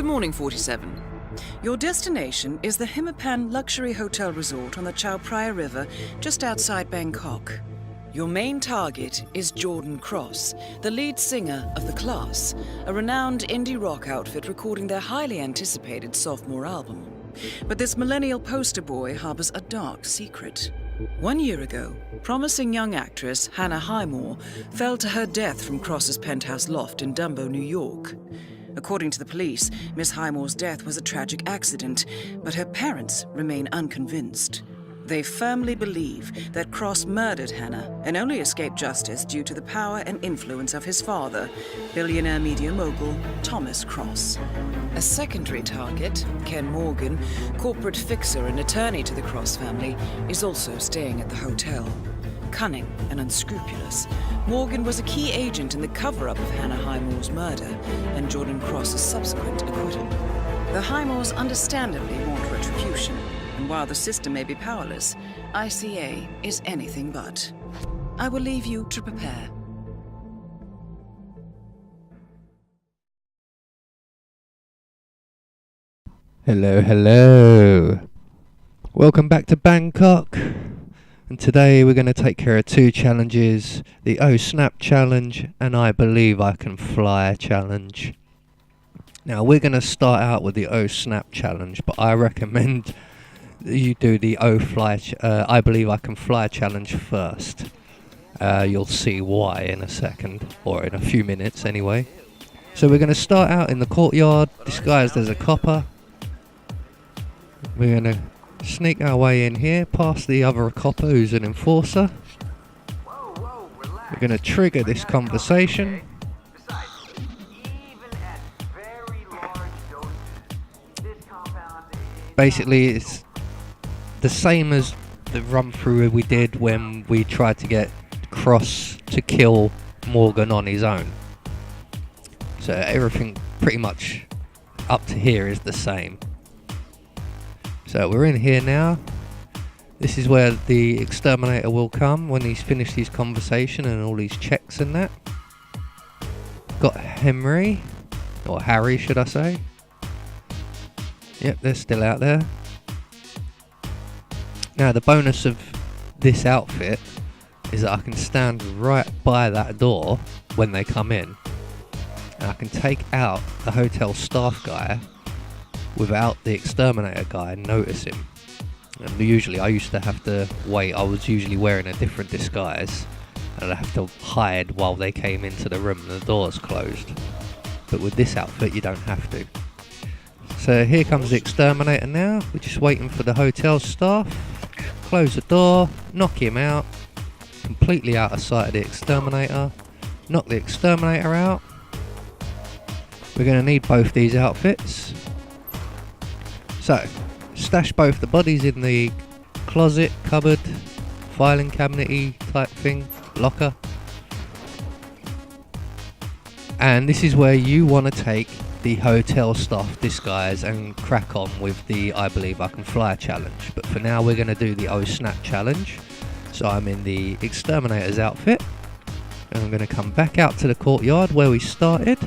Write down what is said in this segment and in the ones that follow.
morning, 47. Your destination is the Hitman luxury hotel resort on the Chao Phraya River, just outside Bangkok. Your main target is Jordan Cross, the lead singer of The Class, a renowned indie rock outfit recording their highly anticipated sophomore album. But this millennial poster boy harbors a dark secret. 1 year ago, promising young actress Hannah Highmore fell to her death from Cross's penthouse loft in Dumbo, New York. According to the police, Miss Highmore's death was a tragic accident, but her parents remain unconvinced. They firmly believe that Cross murdered Hannah and only escaped justice due to the power and influence of his father, billionaire media mogul Thomas Cross. A secondary target, Ken Morgan, corporate fixer and attorney to the Cross family, is also staying at the hotel. Cunning and unscrupulous, Morgan was a key agent in the cover-up of Hannah Highmore's murder and Jordan Cross's subsequent acquittal. The Highmores understandably want retribution, and while the system may be powerless, ICA is anything but. I will leave you to prepare. Hello, hello. Welcome back to Bangkok. And today we're going to take care of two challenges. The Oh Snap challenge and I Believe I Can Fly challenge. Now we're going to start out with the Oh Snap challenge, but I recommend you do the I Believe I Can Fly challenge first. You'll see why in a second, or in a few minutes anyway. So we're going to start out in the courtyard, disguised as a copper. We're going to sneak our way in here, past the other copper who's an enforcer. We're going to trigger this conversation. Basically, it's the same as the run through we did when we tried to get Cross to kill Morgan on his own. So everything pretty much up to here is the same. So we're in here now. This is where the exterminator will come when he's finished his conversation and all these checks and that. Got Henry, or Harry should I say. Yep, they're still out there. Now the bonus of this outfit is that I can stand right by that door when they come in. And I can take out the hotel staff guy without the exterminator guy noticing. And usually I used to have to wait. I was usually wearing a different disguise and I'd have to hide while they came into the room and the doors closed. But with this outfit you don't have to. So here comes the exterminator now. We're just waiting for the hotel staff. Close the door, knock him out, completely out of sight of the exterminator. Knock the exterminator out. We're going to need both these outfits. So, stash both the bodies in the closet, cupboard, filing cabinet-y type thing, locker. And this is where you want to take the hotel staff disguise and crack on with the I Believe I Can Fly challenge. But for now we're going to do the Oh Snap challenge. So I'm in the exterminator's outfit. And I'm going to come back out to the courtyard where we started.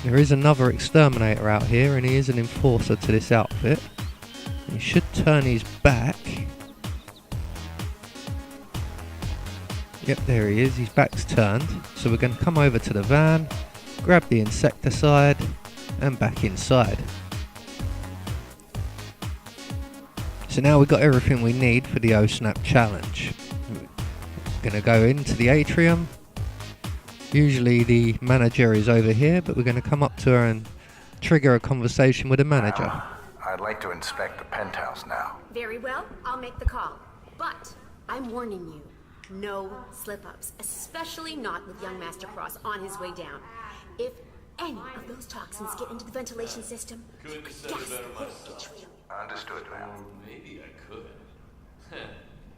There is another exterminator out here and he is an enforcer to this outfit. He should turn his back. Yep, there he is, his back's turned. So we're going to come over to the van, grab the insecticide and back inside. So now we've got everything we need for the Oh Snap challenge. We're going to go into the atrium. Usually the manager is over here, but we're going to come up to her and trigger a conversation with the manager. I'd like to inspect the penthouse now. Very well, I'll make the call. But I'm warning you, no slip-ups, especially not with young Master Cross on his way down. If any of those toxins get into the ventilation system, you could gas the whole atrium. Understood, ma'am. Maybe I could.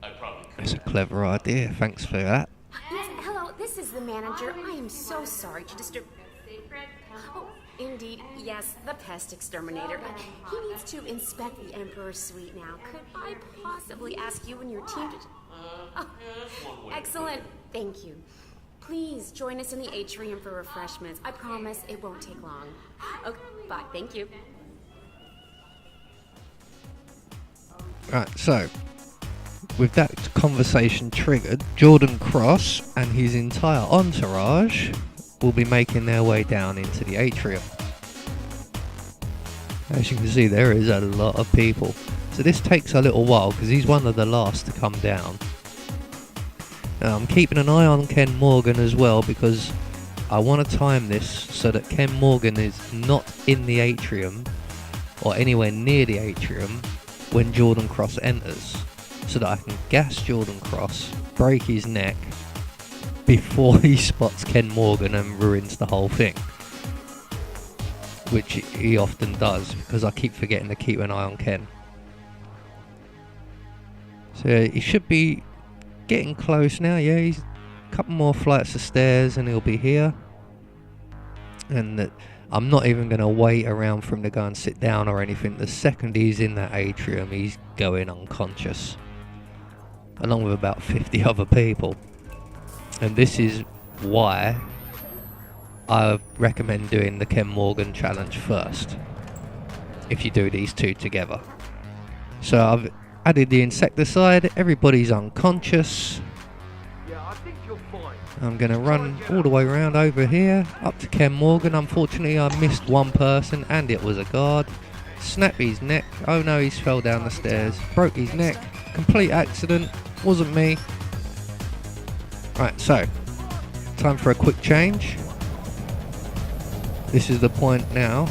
I probably could. That's a clever idea, thanks for that. Yes, hello, this is the manager. I am so sorry to disturb... Oh, indeed, yes, the pest exterminator. He needs to inspect the Emperor's suite now. Could I possibly ask you and your team to... Oh, excellent, thank you. please join us in the atrium for refreshments. I promise it won't take long. Okay, bye. Thank you. Right, so with that conversation triggered, Jordan Cross and his entire entourage will be making their way down into the atrium. As you can see, there is a lot of people. So this takes a little while because he's one of the last to come down. Now, I'm keeping an eye on Ken Morgan as well because I want to time this so that Ken Morgan is not in the atrium or anywhere near the atrium when Jordan Cross enters, so that I can gas Jordan Cross, break his neck before he spots Ken Morgan and ruins the whole thing, which he often does because I keep forgetting to keep an eye on Ken. So he should be getting close now. Yeah, he's a couple more flights of stairs and he'll be here. And I'm not even going to wait around for him to go and sit down or anything. The second he's in that atrium, he's going unconscious, along with about 50 other people. And this is why I recommend doing the Ken Morgan challenge first, if you do these two together. So I've added the insecticide, everybody's unconscious. I'm going to run all the way around over here, up to Ken Morgan. Unfortunately, I missed one person, and it was a guard. Snap his neck. Oh no, he's fell down the stairs. Broke his neck. Complete accident. Wasn't me. Right, so, time for a quick change. This is the point now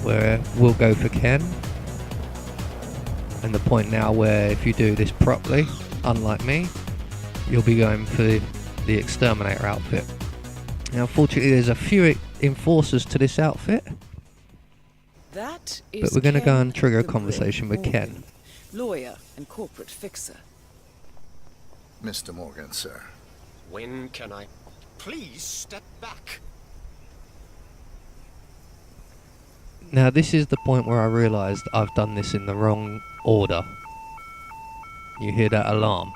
where we'll go for Ken. And the point now where if you do this properly, unlike me, you'll be going for the exterminator outfit. Now unfortunately there's a few enforcers to this outfit, That but is we're going to go Ken and trigger a the conversation with Red Ken. Morgan, lawyer and corporate fixer. Mr. Morgan, sir. When can I please step back? Now this is the point where I realised I've done this in the wrong order. You hear that alarm?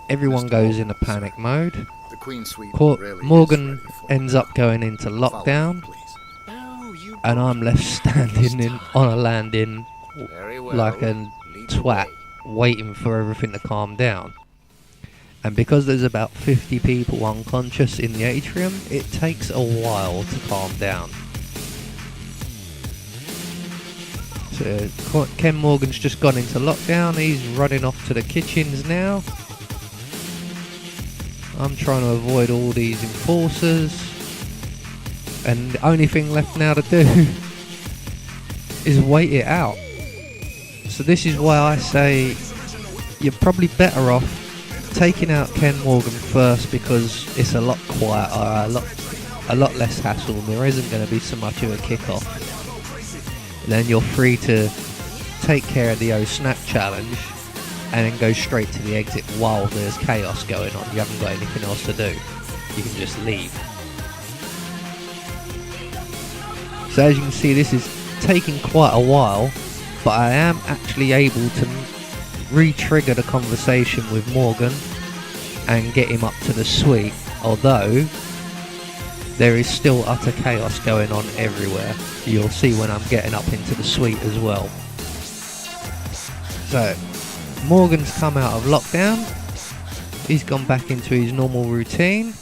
Everyone Mr. goes Morgan, in a panic mode. The Queen Suite really Morgan is ready for ends up going into Follow me, lockdown, please. Oh, you and I'm left standing on a landing very well. like a Lead the twat, way. waiting for everything to calm down. And because there's about 50 people unconscious in the atrium, it takes a while to calm down. So Ken Morgan's just gone into lockdown. He's running off to the kitchens now. I'm trying to avoid all these enforcers, and the only thing left now to do is wait it out. So this is why I say you're probably better off taking out Ken Morgan first, because it's a lot quieter, a lot less hassle, and there isn't going to be so much of a kick-off. Then you're free to take care of the snap challenge and then go straight to the exit while there's chaos going on. You haven't got anything else to do. You can just leave. So as you can see, this is taking quite a while, but I am actually able to re-trigger the conversation with Morgan and get him up to the suite, although there is still utter chaos going on everywhere. You'll see when I'm getting up into the suite as well. So Morgan's come out of lockdown. He's gone back into his normal routine.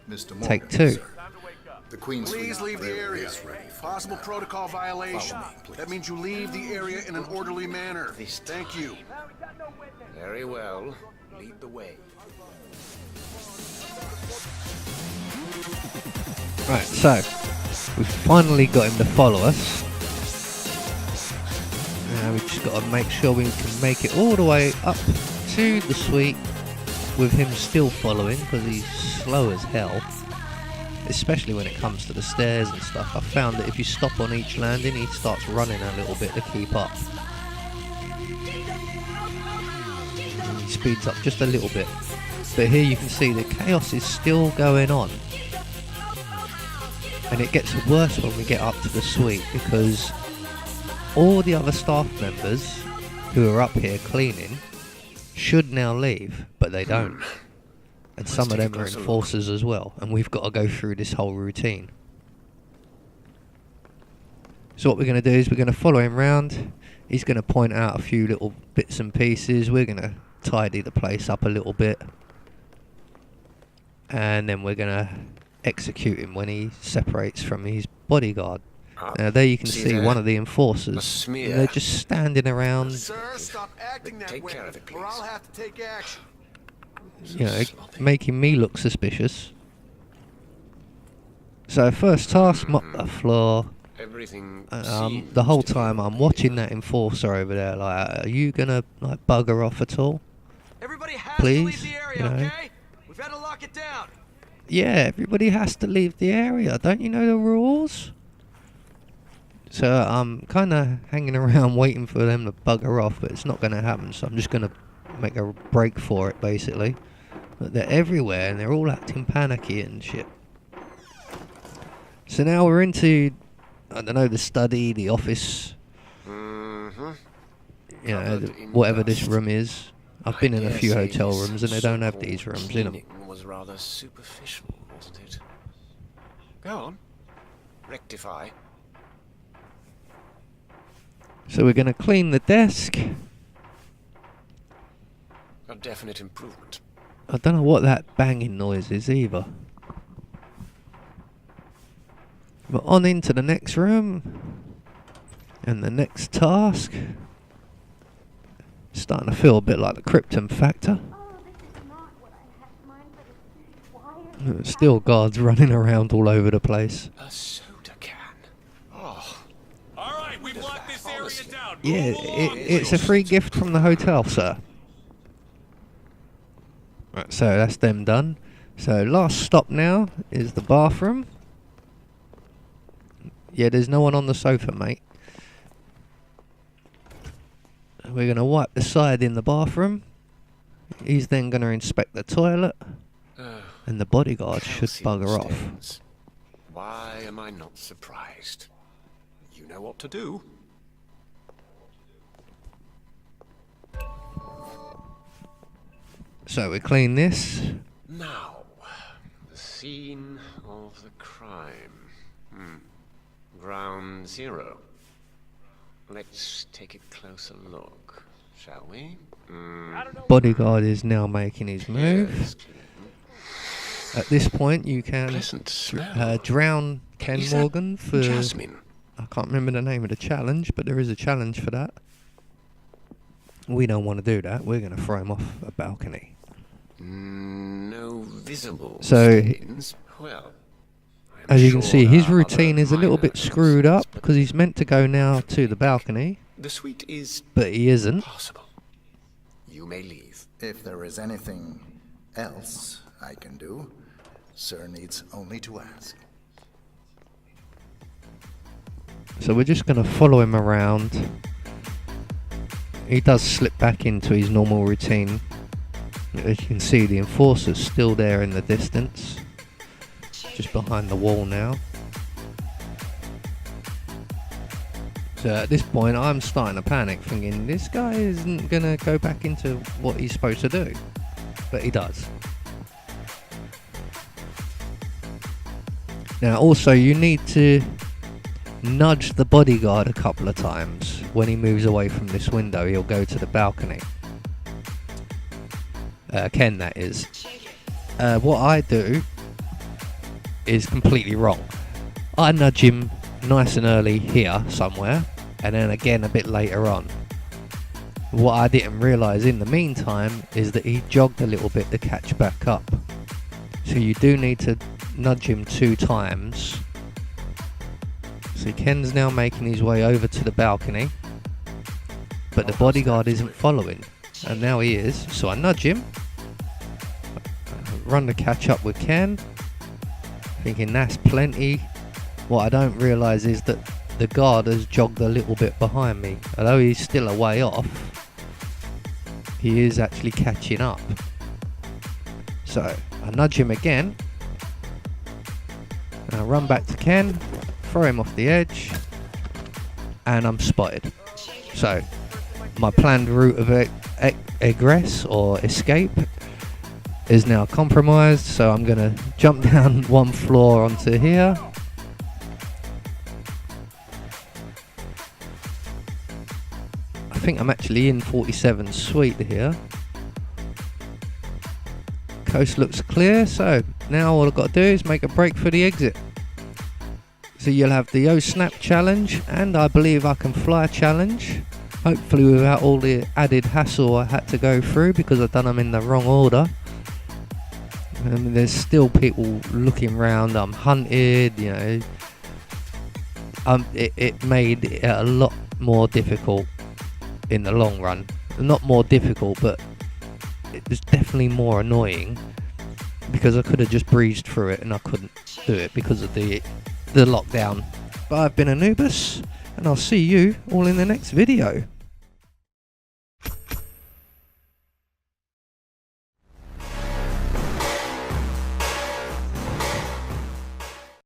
Mr. Morgan, Take two. sir. The Queen Suite Please leave the really area. is ready for Possible now. protocol violation. Follow me, please. That means you leave the area in an orderly manner. Thank you. Very well. Lead the way. Right, so we've finally got him to follow us. Now we've just got to make sure we can make it all the way up to the suite with him still following, because he's slow as hell. Especially when it comes to the stairs and stuff. I found that if you stop on each landing, he starts running a little bit to keep up. And he speeds up just a little bit. But here you can see the chaos is still going on. And it gets worse when we get up to the suite, because all the other staff members who are up here cleaning should now leave, but they don't. And some of them are enforcers as well, and we've got to go through this whole routine. So what we're going to do is we're going to follow him round. He's going to point out a few little bits and pieces. We're going to tidy the place up a little bit. And then we're going to execute him when he separates from his bodyguard. Now there you can see one of the enforcers. They're just standing around. Sir, stop acting that way, or I'll have to take action. You know, making me look suspicious. So first task, mop the floor. Everything The whole time I'm watching that enforcer over there, like, are you gonna like bugger off at all? Everybody has Please, to leave the area, you know. okay? We've had to lock it down. Yeah, everybody has to leave the area. Don't you know the rules? So I'm kind of hanging around waiting for them to bugger off, but it's not going to happen. So I'm just going to make a break for it, basically. But they're everywhere, and they're all acting panicky and shit. So now we're into, I don't know, the study, the office. You know, whatever this room is. I've been in a few hotel rooms, and they don't have these rooms in them. Was rather superficial, wasn't it? Go on. Rectify. So we're going to clean the desk. A definite improvement. I don't know what that banging noise is either. But on into the next room. And the next task. Starting to feel a bit like the Krypton Factor. Still guards running around all over the place. A soda can. Oh. All right, we've locked this area down. Yeah, it's a free gift from the hotel, sir. Right, so that's them done. So last stop now is the bathroom. Yeah, there's no one on the sofa, mate. We're going to wipe the side in the bathroom. He's then going to inspect the toilet. And the bodyguard should bugger off. Why am I not surprised? You know what to do. So we clean this. Now, the scene of the crime. Ground zero. Let's take a closer look, shall we? Bodyguard is now making his move. Yes. At this point, you can drown Ken Morgan for... Jasmine. I can't remember the name of the challenge, but there is a challenge for that. We don't want to do that. We're going to throw him off a balcony. No visible stains. Well, as you can see, his routine is a little bit screwed up because he's meant to go now to the balcony. The suite is but he isn't. Possible. You may leave. If there is anything else I can do, sir needs only to ask. So we're just going to follow him around. He does slip back into his normal routine. As you can see, the enforcer's still there in the distance. Just behind the wall now. So at this point, I'm starting to panic, thinking this guy isn't going to go back into what he's supposed to do. But he does. Now also, you need to nudge the bodyguard a couple of times. When he moves away from this window, he'll go to the balcony. Ken, that is. What I do is completely wrong. I nudge him nice and early here somewhere, and then again a bit later on. What I didn't realise in the meantime is that he jogged a little bit to catch back up. So you do need to nudge him 2 times. So Ken's now making his way over to the balcony, but the bodyguard isn't following, and now he is. So I nudge him, run to catch up with Ken, thinking that's plenty. What I don't realise is that the guard has jogged a little bit behind me. Although he's still a way off, he is actually catching up. So I nudge him again, and I run back to Ken, throw him off the edge, and I'm spotted. So my planned route of egress or escape is now compromised, so I'm gonna jump down one floor onto here. I think I'm actually in 47 suite here. Coast looks clear, so now all I've got to do is make a break for the exit. So you'll have the O Snap challenge, and I believe I can fly challenge. Hopefully without all the added hassle I had to go through because I've done them in the wrong order. There's still people looking around. I'm hunted, you know. It made it a lot more difficult in the long run. Not more difficult, but it was definitely more annoying because I could have just breezed through it and I couldn't do it because of the lockdown. But I've been Anubis, and I'll see you all in the next video.